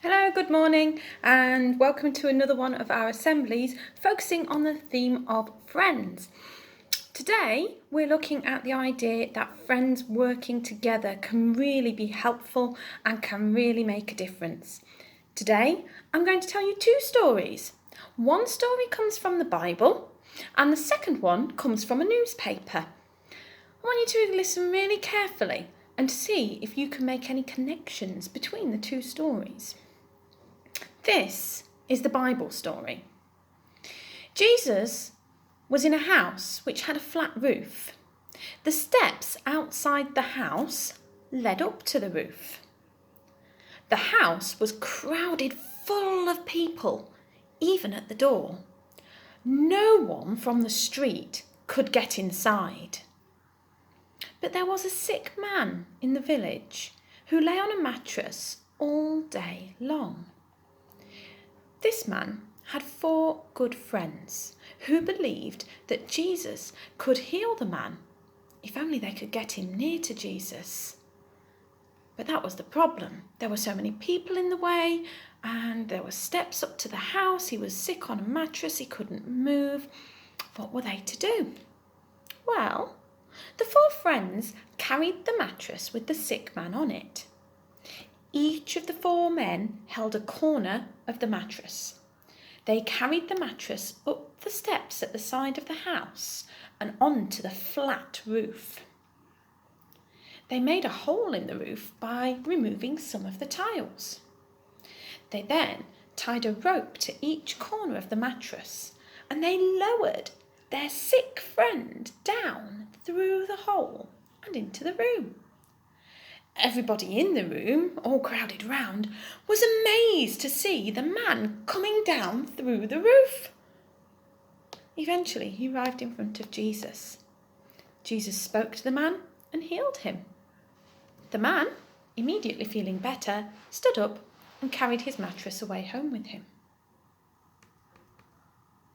Hello, good morning, and welcome to another one of our assemblies focusing on the theme of friends. Today, we're looking at the idea that friends working together can really be helpful and can really make a difference. Today, I'm going to tell you two stories. One story comes from the Bible, and the second one comes from a newspaper. I want you to listen really carefully and to see if you can make any connections between the two stories. This is the Bible story. Jesus was in a house which had a flat roof. The steps outside the house led up to the roof. The house was crowded full of people, even at the door. No one from the street could get inside. But there was a sick man in the village who lay on a mattress all day long. This man had 4 good friends who believed that Jesus could heal the man if only they could get him near to Jesus. But that was the problem. There were so many people in the way, and there were steps up to the house. He was sick on a mattress. He couldn't move. What were they to do? Well, the 4 friends carried the mattress with the sick man on it. Each of the 4 men held a corner of the mattress. They carried the mattress up the steps at the side of the house and onto the flat roof. They made a hole in the roof by removing some of the tiles. They then tied a rope to each corner of the mattress, and they lowered their sick friend down through the hole and into the room. Everybody in the room, all crowded round, was amazed to see the man coming down through the roof. Eventually, he arrived in front of Jesus. Jesus spoke to the man and healed him. The man, immediately feeling better, stood up and carried his mattress away home with him.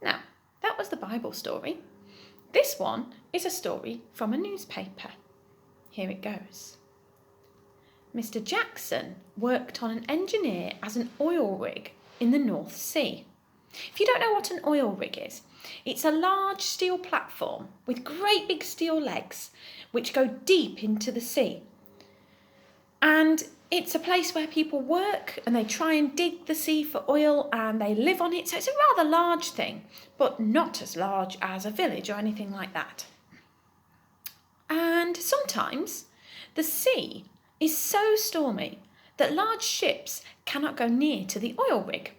Now, that was the Bible story. This one is a story from a newspaper. Here it goes. Mr. Jackson worked on an engineer as an oil rig in the North Sea. If you don't know what an oil rig is, it's a large steel platform with great big steel legs which go deep into the sea. And it's a place where people work and they try and dig the sea for oil and they live on it. So it's a rather large thing, but not as large as a village or anything like that. And sometimes the sea is so stormy that large ships cannot go near to the oil rig,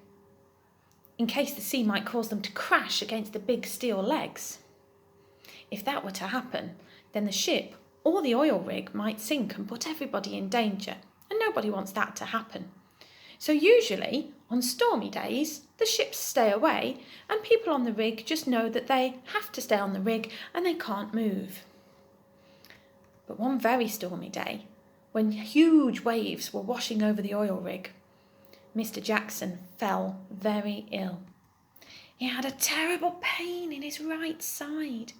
in case the sea might cause them to crash against the big steel legs. If that were to happen, then the ship or the oil rig might sink and put everybody in danger, and nobody wants that to happen. So usually, on stormy days, the ships stay away, and people on the rig just know that they have to stay on the rig and they can't move. But one very stormy day, when huge waves were washing over the oil rig, Mr. Jackson fell very ill. He had a terrible pain in his right side.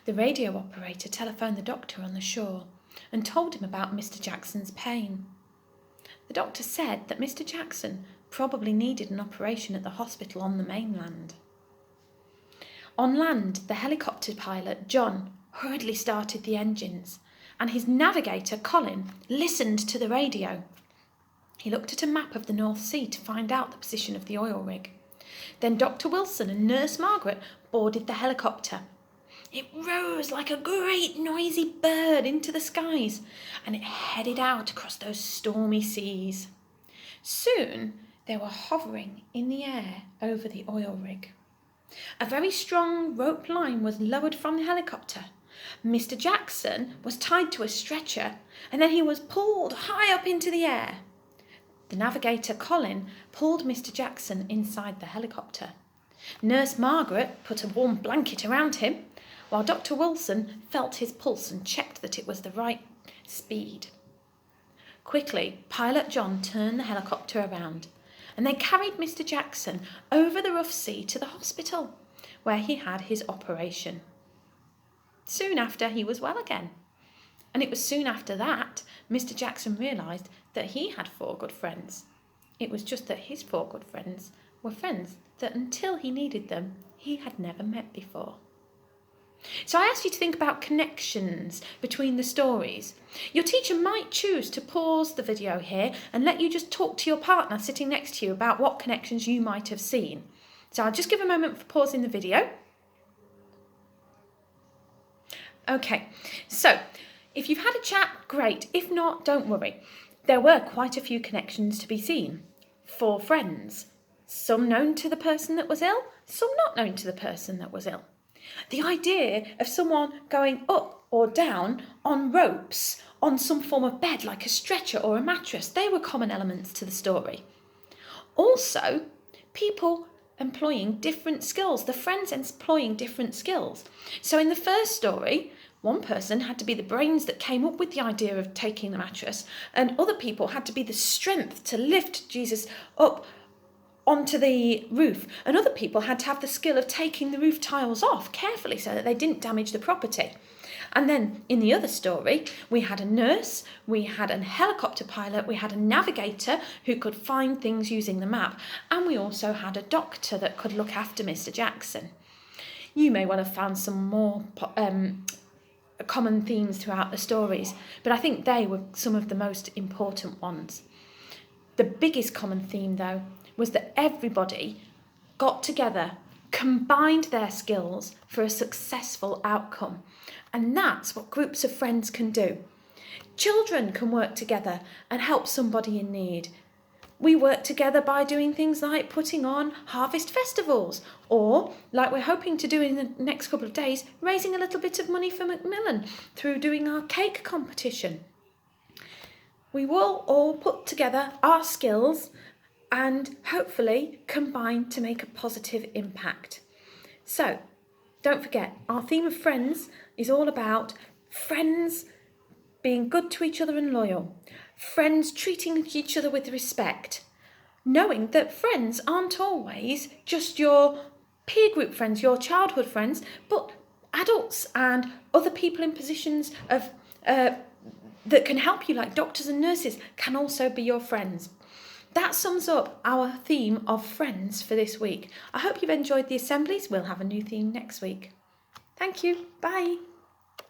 The radio operator telephoned the doctor on the shore and told him about Mr. Jackson's pain. The doctor said that Mr. Jackson probably needed an operation at the hospital on the mainland. On land, the helicopter pilot, John, hurriedly started the engines, and his navigator, Colin, listened to the radio. He looked at a map of the North Sea to find out the position of the oil rig. Then Dr. Wilson and Nurse Margaret boarded the helicopter. It rose like a great noisy bird into the skies, and it headed out across those stormy seas. Soon they were hovering in the air over the oil rig. A very strong rope line was lowered from the helicopter. Mr. Jackson was tied to a stretcher, and then he was pulled high up into the air. The navigator, Colin, pulled Mr. Jackson inside the helicopter. Nurse Margaret put a warm blanket around him, while Dr. Wilson felt his pulse and checked that it was the right speed. Quickly, Pilot John turned the helicopter around, and they carried Mr. Jackson over the rough sea to the hospital, where he had his operation. Soon after, he was well again. And it was soon after that Mr. Jackson realised that he had 4 good friends. It was just that his 4 good friends were friends that until he needed them, he had never met before. So I asked you to think about connections between the stories. Your teacher might choose to pause the video here and let you just talk to your partner sitting next to you about what connections you might have seen. So I'll just give a moment for pausing the video. Okay, so if you've had a chat, great. If not, don't worry. There were quite a few connections to be seen. 4 friends, some known to the person that was ill, some not known to the person that was ill. The idea of someone going up or down on ropes on some form of bed like a stretcher or a mattress, they were common elements to the story. Also, people employing different skills, the friends employing different skills. So in the first story, one person had to be the brains that came up with the idea of taking the mattress, and other people had to be the strength to lift Jesus up onto the roof, and other people had to have the skill of taking the roof tiles off carefully so that they didn't damage the property. And then in the other story, we had a nurse, we had a helicopter pilot, we had a navigator who could find things using the map, and we also had a doctor that could look after Mr. Jackson. You may well have found some more common themes throughout the stories, but I think they were some of the most important ones. The biggest common theme, though, was that everybody got together, combined their skills for a successful outcome. And that's what groups of friends can do. Children can work together and help somebody in need. We work together by doing things like putting on harvest festivals, or, like we're hoping to do in the next couple of days, raising a little bit of money for Macmillan through doing our cake competition. We will all put together our skills and hopefully combine to make a positive impact. So, don't forget, our theme of friends is all about friends being good to each other and loyal, friends treating each other with respect, knowing that friends aren't always just your peer group friends, your childhood friends, but adults and other people in positions of that can help you, like doctors and nurses, can also be your friends. That sums up our theme of friends for this week. I hope you've enjoyed the assemblies. We'll have a new theme next week. Thank you. Bye.